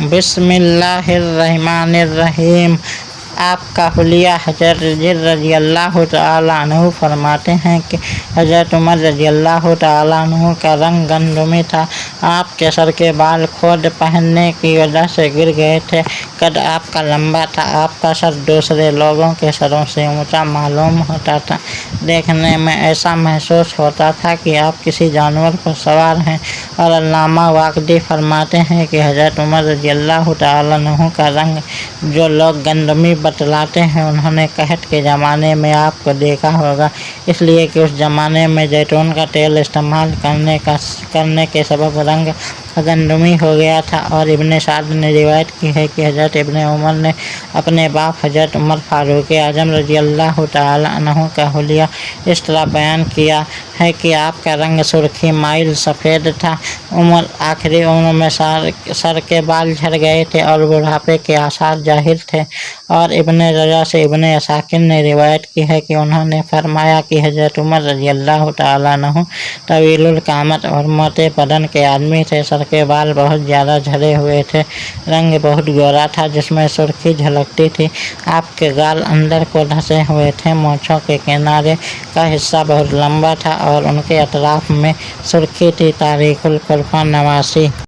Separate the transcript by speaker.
Speaker 1: बिस्मिल्लाहिर्रहमानिर्रहीम। आपका हुलिया हज़रत रज़ी अल्लाह तआला अन्हु फरमाते हैं कि हज़रत उमर रज़ी अल्लाह तआला अन्हु का रंग गंधमी था। आपके सर के बाल खोद पहनने की वजह से गिर गए थे। कद आपका लंबा था। आपका सर दूसरे लोगों के सरों से ऊंचा मालूम होता था। देखने में ऐसा महसूस होता था कि आप किसी जानवर पर सवार हैं। और अल्लामा वाक़दी फरमाते हैं कि हज़रत उमर रज़ी अल्लाह तआला अन्हु का रंग जो लोग गंधमी बतलाते हैं, उन्होंने कहत के ज़माने में आपको देखा होगा, इसलिए कि उस ज़माने में जैतून का तेल इस्तेमाल करने के सबब रंग गंधमी हो गया था। और इब्ने साद ने रिवायत की है कि हज़रत इब्ने उमर ने अपने बाप हज़रत उमर फारूक आज़म रज़ी अल्लाह तआला अन्हु का हुलिया इस तरह बयान किया है कि आपका रंग सुर्खी माइल सफ़ेद था। उमर आखिरी उम्र में सर के बाल झड़ गए थे और बुढ़ापे के आसार ज़ाहिर थे। और इब्ने रजा से इब्ने असाकिर ने रिवायत की है कि उन्होंने फरमाया कि हज़रत उमर रज़ी अल्लाह तआला अन्हु तवीलुल कामत और मोटे बदन के आदमी थे। सर के बाल बहुत ज़्यादा झड़े हुए थे। रंग बहुत गोरा था जिसमें सुर्खी झलकती थी। आपके गाल अंदर को धंसे हुए थे। मूँछों के किनारे का हिस्सा बहुत लंबा था और उनके अतराफ में सुर्खी थी। तारीखुल खुलफा 89।